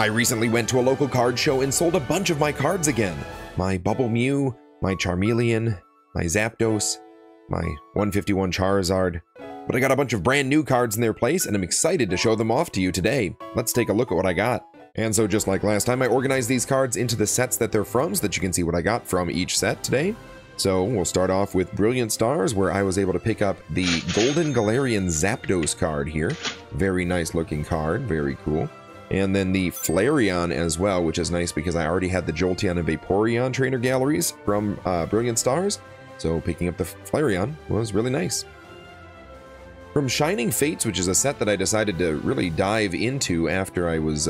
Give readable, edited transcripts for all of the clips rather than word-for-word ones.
I recently went to a local card show and sold a bunch of my cards again. My Bubble Mew, my Charmeleon, my Zapdos, my 151 Charizard. But I got a bunch of brand new cards in their place, and I'm excited to show them off to you today. Let's take a look at what I got. And so just like last time, I organized these cards into the sets that they're from so that you can see what I got from each set today. So we'll start off with Brilliant Stars, where I was able to pick up the Golden Galarian Zapdos card here. Very nice looking card, very cool. And then the Flareon as well, which is nice because I already had the Jolteon and Vaporeon trainer galleries from Brilliant Stars. So picking up the Flareon was really nice. From Shining Fates, which is a set that I decided to really dive into after I was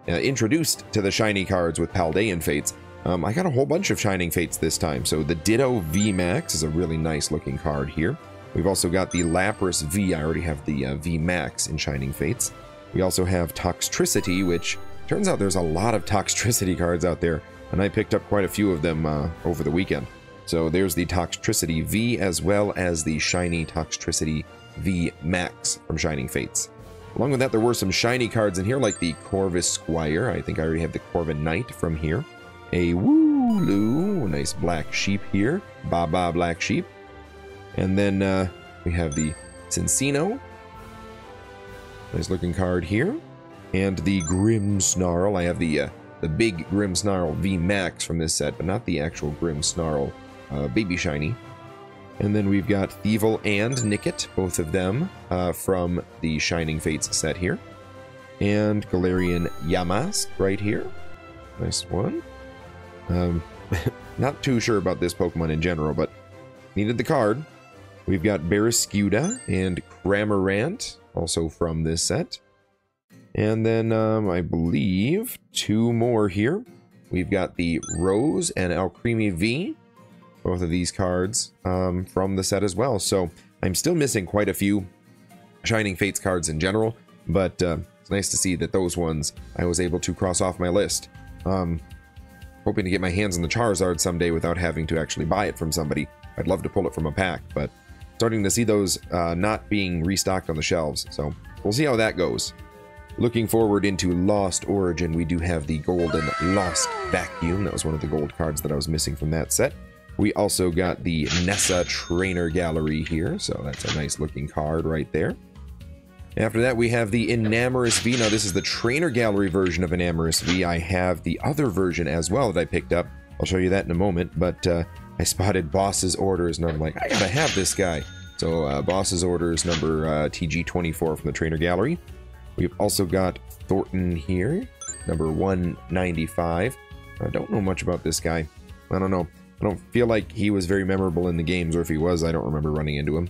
introduced to the shiny cards with Paldean Fates, I got a whole bunch of Shining Fates this time. So the Ditto VMAX is a really nice looking card here. We've also got the Lapras V. I already have the VMAX in Shining Fates. We also have Toxtricity, which turns out there's a lot of Toxtricity cards out there, and I picked up quite a few of them over the weekend. So there's the Toxtricity V as well as the shiny Toxtricity V Max from Shining Fates. Along with that, there were some shiny cards in here, like the Corvus Squire. I think I already have the Corvin Knight from here. A Wooloo, nice black sheep here. Baba Black Sheep. And then we have the Cincino. Nice looking card here. And the Grimmsnarl. I have the big Grimmsnarl V Max from this set, but not the actual Grimmsnarl Baby Shiny. And then we've got Thievul and Nickit, both of them from the Shining Fates set here. And Galarian Yamask right here. Nice one. Not too sure about this Pokemon in general, but needed the card. We've got Barraskewda and Cramorant, also from this set. And then I believe two more here. We've got the Rose and Alcremie V. Both of these cards from the set as well. So I'm still missing quite a few Shining Fates cards in general, but it's nice to see that those ones I was able to cross off my list. Hoping to get my hands on the Charizard someday without having to actually buy it from somebody. I'd love to pull it from a pack, but starting to see those not being restocked on the shelves. So we'll see how that goes. Looking forward into Lost Origin, we do have the Golden Lost Vacuum. That was one of the gold cards that I was missing from that set. We also got the Nessa Trainer Gallery here, so that's a nice looking card right there. After that, we have the Enamorous V. Now, this is the Trainer Gallery version of Enamorous V. I have the other version as well that I picked up. I'll show you that in a moment, but I spotted Boss's Orders, and I'm like, I gotta have this guy. So, Boss's Orders number TG24 from the Trainer Gallery. We've also got Thornton here, number 195. I don't know much about this guy. I don't know. I don't feel like he was very memorable in the games, or if he was, I don't remember running into him.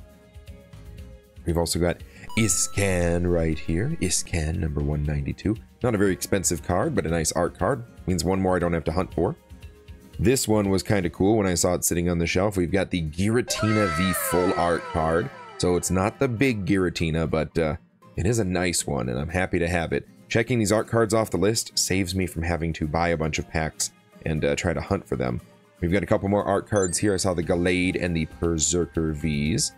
We've also got Iscan right here. Iscan, number 192. Not a very expensive card, but a nice art card. Means one more I don't have to hunt for. This one was kind of cool when I saw it sitting on the shelf. We've got the Giratina V Full Art card. So it's not the big Giratina, but it is a nice one, and I'm happy to have it. Checking these art cards off the list saves me from having to buy a bunch of packs and try to hunt for them. We've got a couple more art cards here. I saw the Gallade and the Berserker Vs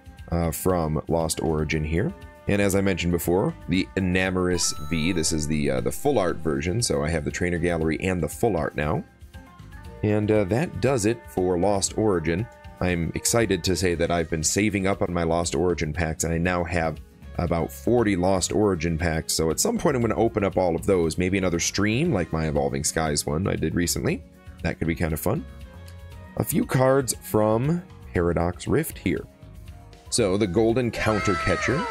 from Lost Origin here. And as I mentioned before, the Enamorous V. This is the full art version, so I have the Trainer Gallery and the full art now. And that does it for Lost Origin. I'm excited to say that I've been saving up on my Lost Origin packs, and I now have about 40 Lost Origin packs. So at some point I'm going to open up all of those. Maybe another stream, like my Evolving Skies one I did recently. That could be kind of fun. A few cards from Paradox Rift here. So the Golden Counter Catcher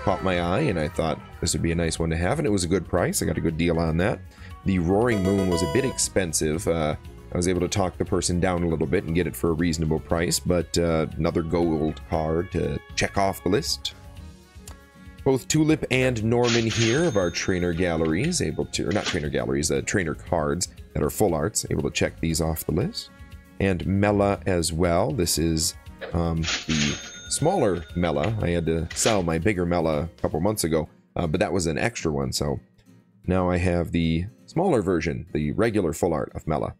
caught my eye, and I thought this would be a nice one to have, and it was a good price. I got a good deal on that. The Roaring Moon was a bit expensive. I was able to talk the person down a little bit and get it for a reasonable price, but another gold card to check off the list. Both Tulip and Norman here of our trainer galleries, able to, or not trainer galleries, trainer cards that are full arts, able to check these off the list. And Mela as well. This is the smaller Mela. I had to sell my bigger Mela a couple months ago, but that was an extra one, so now I have the smaller version, the regular full art of Mela.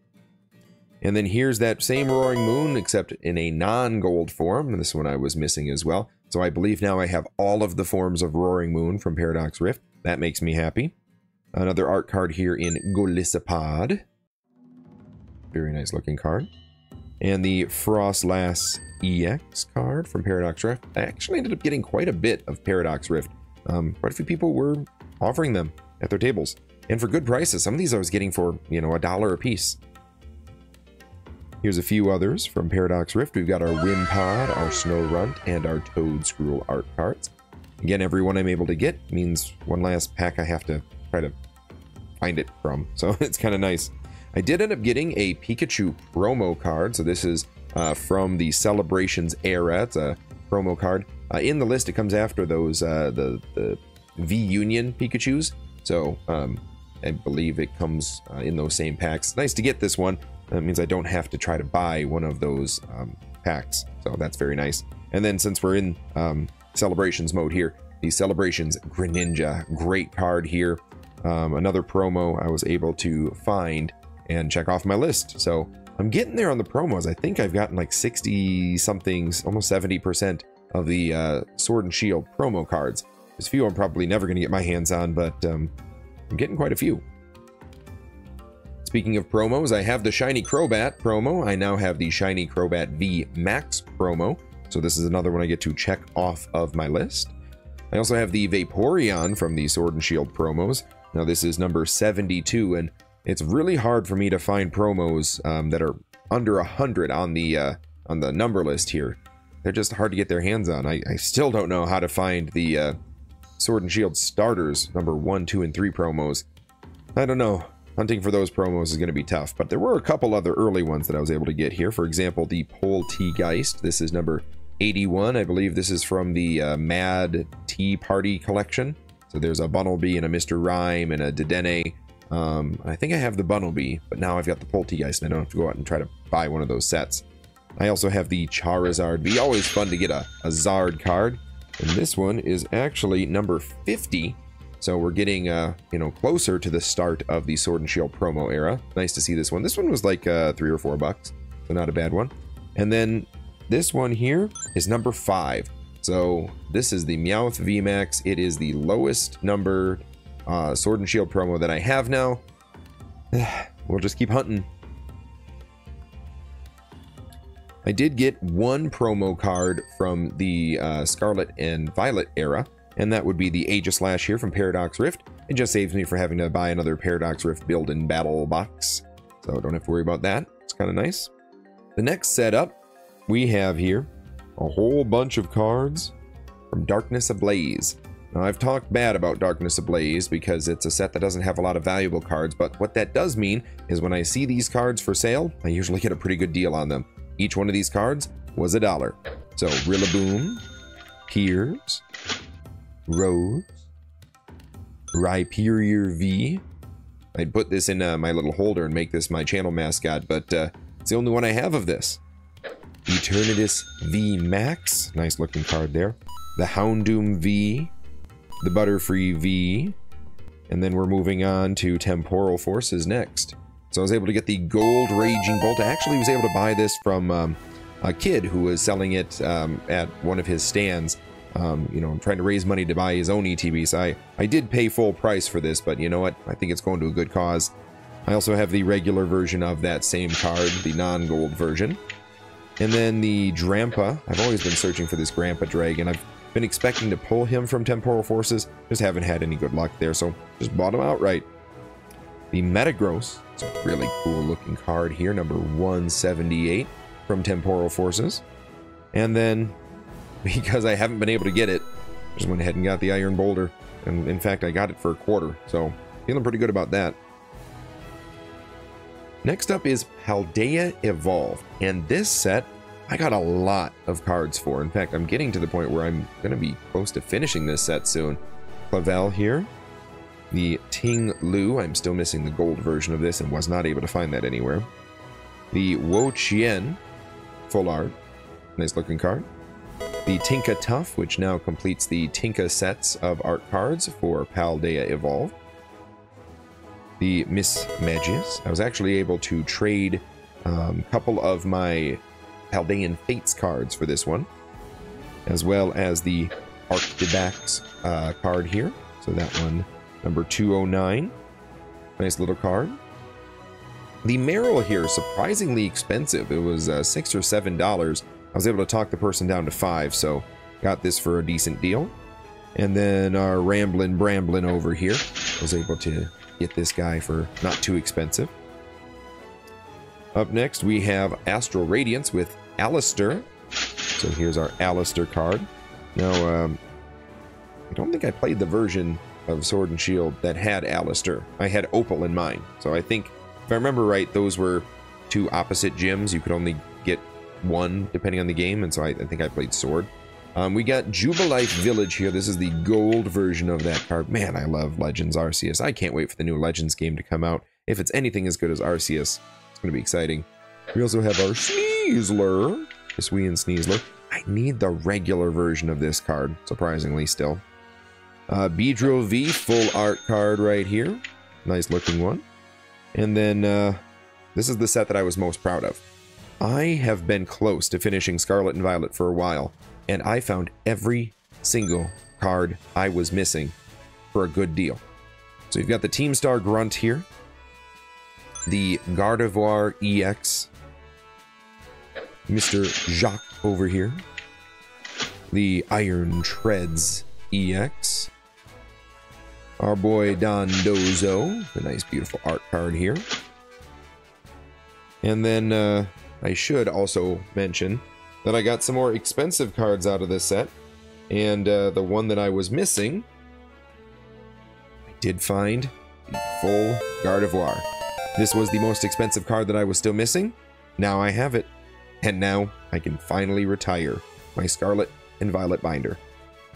And then here's that same Roaring Moon, except in a non-gold form, and this one I was missing as well. So I believe now I have all of the forms of Roaring Moon from Paradox Rift. That makes me happy. Another art card here in Golisopod. Very nice looking card. And the Frostlass EX card from Paradox Rift. I actually ended up getting quite a bit of Paradox Rift. Quite a few people were offering them at their tables. And for good prices. Some of these I was getting for, you know, $1 a piece. Here's a few others from Paradox Rift. We've got our Wimpod, our Snow Runt, and our Toad Scroll art cards. Again, every one I'm able to get means one last pack I have to try to find it from. So it's kind of nice. I did end up getting a Pikachu promo card. So this is from the Celebrations era. It's a promo card. In the list, it comes after those, the V-Union Pikachus. So I believe it comes in those same packs. Nice to get this one. That means I don't have to try to buy one of those packs. So that's very nice. And then since we're in Celebrations mode here, the Celebrations Greninja. Great card here. Another promo I was able to find and check off my list. So I'm getting there on the promos. I think I've gotten like 60 somethings, almost 70% of the Sword and Shield promo cards. There's a few I'm probably never going to get my hands on, but I'm getting quite a few. Speaking of promos, I have the Shiny Crobat promo. I now have the Shiny Crobat V Max promo. So this is another one I get to check off of my list. I also have the Vaporeon from the Sword and Shield promos. Now this is number 72, and it's really hard for me to find promos that are under 100 on the number list here. They're just hard to get their hands on. I still don't know how to find the Sword and Shield starters, number 1, 2, and 3 promos. I don't know. Hunting for those promos is going to be tough, but there were a couple other early ones that I was able to get here. For example, the Polteageist. This is number 81. I believe this is from the Mad Tea Party collection. So there's a Bunnelby and a Mr. Rhyme and a Dedenne. I think I have the Bunnelby, but now I've got the Polteageist and I don't have to go out and try to buy one of those sets. I also have the Charizard V. Always fun to get a Zard card. And this one is actually number 50. So we're getting, you know, closer to the start of the Sword and Shield promo era. Nice to see this one. This one was like $3 or $4, so not a bad one. And then this one here is number 5. So this is the Meowth VMAX. It is the lowest numbered Sword and Shield promo that I have now. We'll just keep hunting. I did get one promo card from the Scarlet and Violet era, and that would be the Aegislash here from Paradox Rift. It just saves me from having to buy another Paradox Rift build and battle box, so don't have to worry about that. It's kind of nice. The next setup we have here, a whole bunch of cards from Darkness Ablaze. Now, I've talked bad about Darkness Ablaze because it's a set that doesn't have a lot of valuable cards, but what that does mean is when I see these cards for sale, I usually get a pretty good deal on them. Each one of these cards was $1. So Rillaboom, Piers, Rose, Rhyperior V. I'd put this in my little holder and make this my channel mascot, but it's the only one I have of this. Eternatus V Max, nice looking card there. The Houndoom V, the Butterfree V, and then we're moving on to Temporal Forces next. So I was able to get the Gold Raging Bolt. I actually was able to buy this from a kid who was selling it at one of his stands. You know, I'm trying to raise money to buy his own ETB, so I did pay full price for this, but you know what? I think it's going to a good cause. I also have the regular version of that same card, the non-gold version. And then the Drampa. I've always been searching for this Grandpa Dragon. I've been expecting to pull him from Temporal Forces, just haven't had any good luck there, so just bought him outright. The Metagross. It's a really cool looking card here, number 178 from Temporal Forces. And then, because I haven't been able to get it, I just went ahead and got the Iron Boulder. And in fact, I got it for $1, so feeling pretty good about that. Next up is Paldea Evolved, and this set I got a lot of cards for. In fact, I'm getting to the point where I'm going to be close to finishing this set soon. Clavel here. The Ting Lu. I'm still missing the gold version of this and was not able to find that anywhere. The Wo Chien full art. Nice looking card. The Tinka Tuff, which now completes the Tinka sets of art cards for Paldea Evolved. The Miss Magius. I was actually able to trade a couple of my Paldean Fates cards for this one, as well as the Arctibax card here. So that one number 209. Nice little card. The Merrill here, surprisingly expensive. It was $6 or $7. I was able to talk the person down to $5, so got this for a decent deal. And then our Ramblin' Bramblin' over here. I was able to get this guy for not too expensive. Up next, we have Astral Radiance with Alistair. So here's our Alistair card. Now, I don't think I played the version of Sword and Shield that had Alistair. I had Opal in mine. So I think, if I remember right, those were two opposite gyms. You could only get one depending on the game, and so I think I played Sword. We got Jubilife Village here. This is the gold version of that card. Man, I love Legends Arceus. I can't wait for the new Legends game to come out. If it's anything as good as Arceus, it's going to be exciting. We also have our Sneasler. Hisuian Sneasler. I need the regular version of this card, surprisingly still. Beedrill V, full art card right here. Nice looking one. And then, this is the set that I was most proud of. I have been close to finishing Scarlet and Violet for a while, and I found every single card I was missing for a good deal. So you've got the Team Star Grunt here, the Gardevoir EX, Mr. Jacques over here, the Iron Treads EX, our boy Dondozo, the nice beautiful art card here. And then I should also mention that I got some more expensive cards out of this set, and the one that I was missing, I did find the full Gardevoir. This was the most expensive card that I was still missing. Now I have it, and now I can finally retire my Scarlet and Violet binder.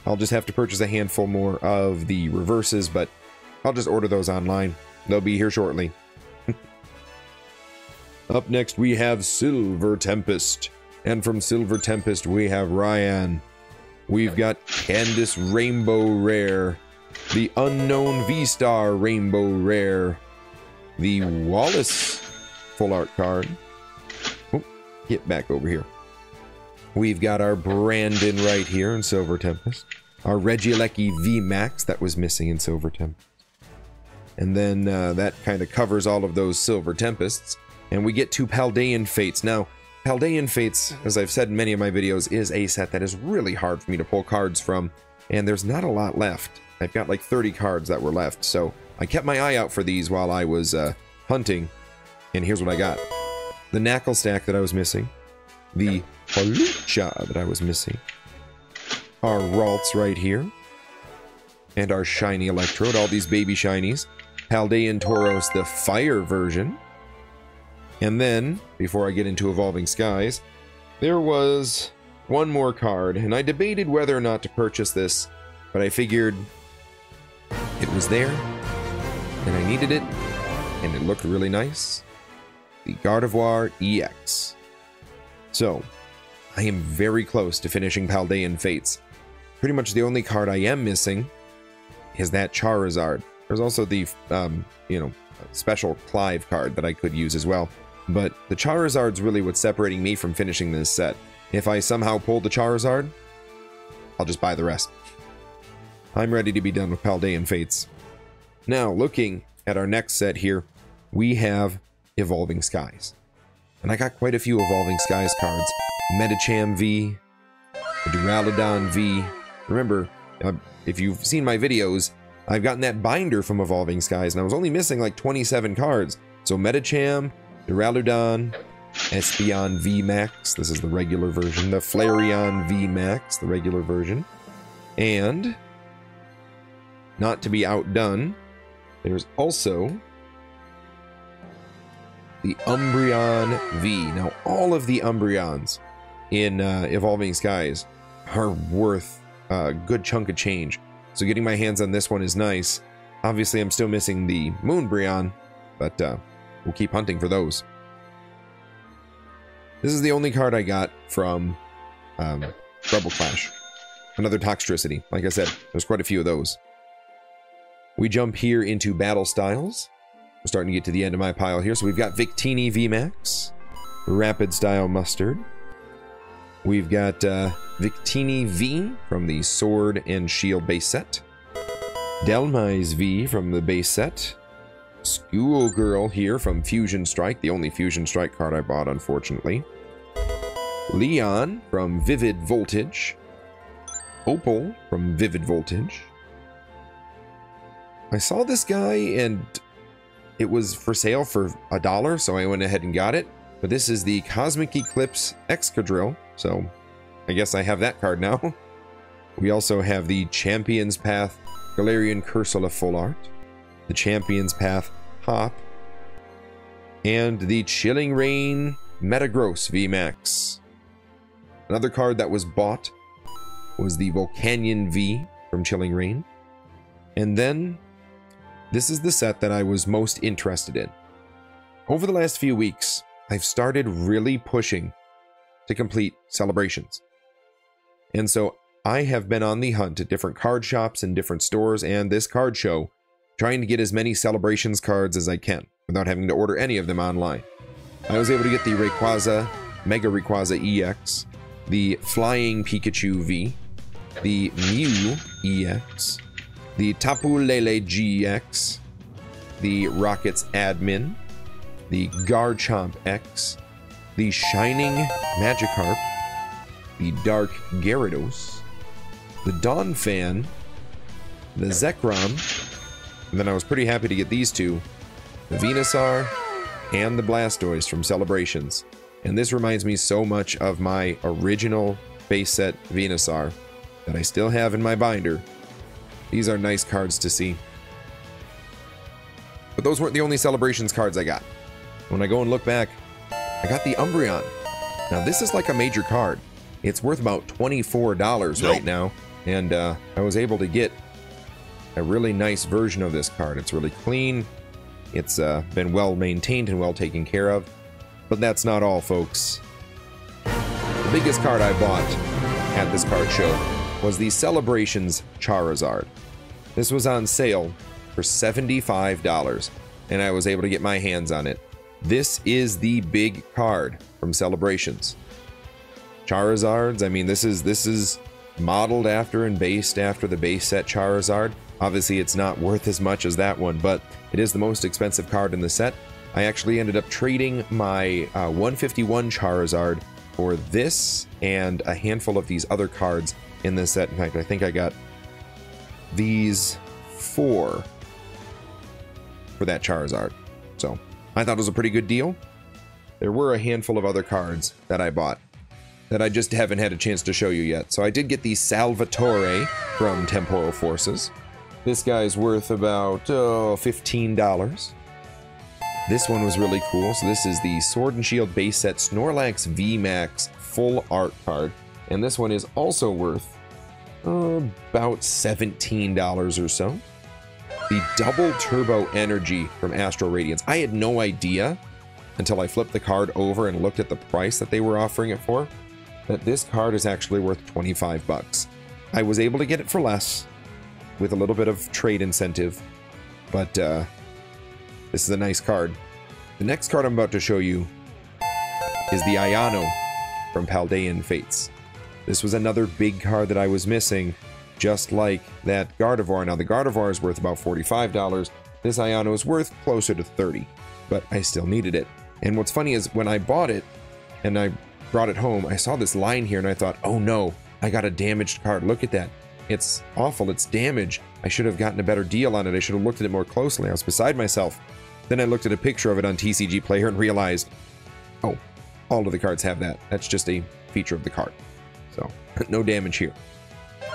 I'll just have to purchase a handful more of the reverses, but I'll just order those online. They'll be here shortly. Up next, we have Silver Tempest. And from Silver Tempest, we have Ryan. We've got Candace Rainbow Rare. The Unknown V-Star Rainbow Rare. The Wallace full art card. Oh, get back over here. We've got our Brandon right here in Silver Tempest. Our Regieleki VMAX that was missing in Silver Tempest. And then that kind of covers all of those Silver Tempests. And we get to Paldean Fates. Now, Paldean Fates, as I've said in many of my videos, is a set that is really hard for me to pull cards from. And there's not a lot left. I've got like 30 cards that were left. So I kept my eye out for these while I was hunting. And here's what I got. The Knackle Stack that I was missing. The Hawlucha that I was missing. Our Ralts right here. And our Shiny Electrode, all these baby shinies. Paldean Tauros, the Fire version. And then, before I get into Evolving Skies, there was one more card, and I debated whether or not to purchase this, but I figured it was there, and I needed it, and it looked really nice. The Gardevoir EX. So, I am very close to finishing Paldean Fates. Pretty much the only card I am missing is that Charizard. There's also the, special Clive card that I could use as well. But the Charizard's really what's separating me from finishing this set. If I somehow pull the Charizard, I'll just buy the rest. I'm ready to be done with Paldean Fates. Now, looking at our next set here, we have Evolving Skies. And I got quite a few Evolving Skies cards. Medicham V, Duraludon V. Remember, if you've seen my videos, I've gotten that binder from Evolving Skies, and I was only missing like 27 cards. So Medicham, Duraludon, Espeon VMAX, this is the regular version, the Flareon VMAX, the regular version, and, not to be outdone, there's also the Umbreon V. Now, all of the Umbreons in Evolving Skies are worth a good chunk of change, so getting my hands on this one is nice. Obviously, I'm still missing the Moonbreon, but we'll keep hunting for those. This is the only card I got from Rebel Clash. Another Toxtricity. Like I said, there's quite a few of those. We jump here into Battle Styles. We're starting to get to the end of my pile here. So we've got Victini VMAX, Rapid Style Mustard. We've got Victini V from the Sword and Shield base set. Delmise V from the base set. Schoolgirl here from Fusion Strike, the only Fusion Strike card I bought, unfortunately. Leon from Vivid Voltage. Opal from Vivid Voltage. I saw this guy and it was for sale for $1, so I went ahead and got it. But this is the Cosmic Eclipse Excadrill, so I guess I have that card now. We also have the Champion's Path Galarian Cursula Full Art, the Champion's Path Hop, and the Chilling Reign Metagross VMAX. Another card that was bought was the Volcanion V from Chilling Reign. And then, this is the set that I was most interested in. Over the last few weeks, I've started really pushing to complete celebrations. And so I have been on the hunt at different card shops and different stores and this card show, trying to get as many celebrations cards as I can without having to order any of them online. I was able to get the Rayquaza, Mega Rayquaza EX, the Flying Pikachu V, the Mew EX, the Tapu Lele GX, the Rockets Admin, the Garchomp X, the Shining Magikarp, the Dark Gyarados, the Donphan, the Zekrom, and then I was pretty happy to get these two, the Venusaur and the Blastoise from Celebrations. And this reminds me so much of my original base set Venusaur that I still have in my binder. These are nice cards to see. But those weren't the only Celebrations cards I got. When I go and look back, I got the Umbreon. Now this is like a major card. It's worth about $24 right now. And I was able to get a really nice version of this card. It's really clean. It's been well maintained and well taken care of. But that's not all, folks. The biggest card I bought at this card show was the Celebrations Charizard. This was on sale for $75, and I was able to get my hands on it. This is the big card from Celebrations. Charizards, I mean, this is modeled after and based after the base set Charizard. Obviously, it's not worth as much as that one, but it is the most expensive card in the set. I actually ended up trading my 151 Charizard for this and a handful of these other cards in this set. In fact, I think I got these 4 for that Charizard. So I thought it was a pretty good deal. There were a handful of other cards that I bought that I just haven't had a chance to show you yet. So I did get the Salvatore from Temporal Forces. This guy's worth about $15. This one was really cool. So this is the Sword and Shield base set Snorlax VMAX full art card. And this one is also worth about $17 or so. The Double Turbo Energy from Astral Radiance. I had no idea until I flipped the card over and looked at the price that they were offering it for, that this card is actually worth 25 bucks. I was able to get it for less with a little bit of trade incentive, but this is a nice card. The next card I'm about to show you is the Ayano from Paldean Fates. This was another big card that I was missing, just like that Gardevoir. Now the Gardevoir is worth about $45. This Ayano is worth closer to $30, but I still needed it. And what's funny is when I bought it and I brought it home, I saw this line here and I thought, oh no, I got a damaged card. Look at that. It's awful. It's damaged. I should have gotten a better deal on it. I should have looked at it more closely. I was beside myself. Then I looked at a picture of it on TCG Player and realized, oh, all of the cards have that. That's just a feature of the card. So, no damage here.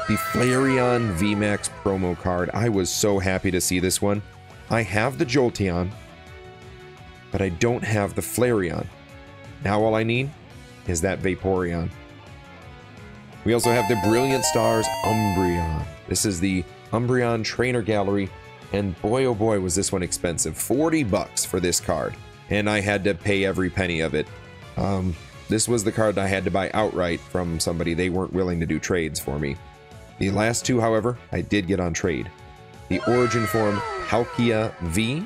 The Flareon VMAX promo card. I was so happy to see this one. I have the Jolteon, but I don't have the Flareon. Now all I need is that Vaporeon. We also have the Brilliant Stars Umbreon. This is the Umbreon Trainer Gallery, and boy oh boy was this one expensive. 40 bucks for this card, and I had to pay every penny of it. This was the card I had to buy outright from somebody. They weren't willing to do trades for me. The last two, however, I did get on trade. The Origin Form Palkia V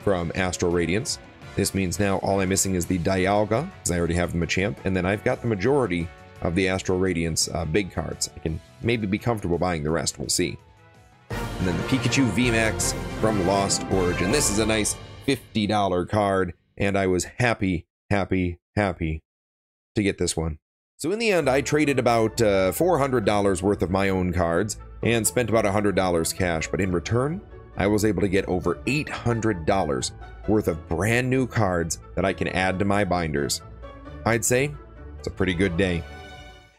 from Astral Radiance. This means now all I'm missing is the Dialga, because I already have the Machamp, and then I've got the majority of the Astral Radiance big cards. I can maybe be comfortable buying the rest, we'll see. and then the Pikachu VMAX from Lost Origin. This is a nice $50 card, and I was happy to get this one. So in the end, I traded about $400 worth of my own cards and spent about $100 cash, but in return, I was able to get over $800 worth of brand new cards that I can add to my binders. I'd say it's a pretty good day.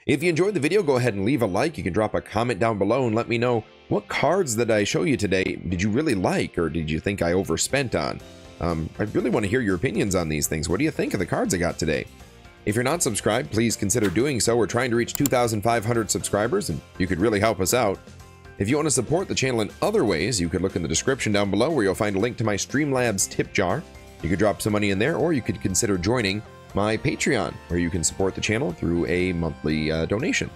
If you enjoyed the video, go ahead and leave a like. You can drop a comment down below and let me know what cards that I show you today did you really like, or did you think I overspent on? I really want to hear your opinions on these things. What do you think of the cards I got today? If you're not subscribed, please consider doing so. We're trying to reach 2,500 subscribers, and you could really help us out. If you want to support the channel in other ways, you could look in the description down below where you'll find a link to my Streamlabs tip jar. You could drop some money in there, or you could consider joining my Patreon, where you can support the channel through a monthly donation.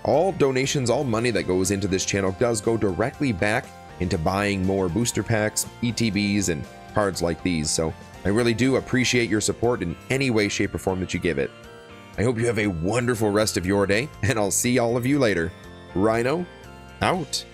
All donations, all money that goes into this channel does go directly back into buying more booster packs, ETBs, and cards like these, so I really do appreciate your support in any way, shape, or form that you give it. I hope you have a wonderful rest of your day, and I'll see all of you later. Rhino, out.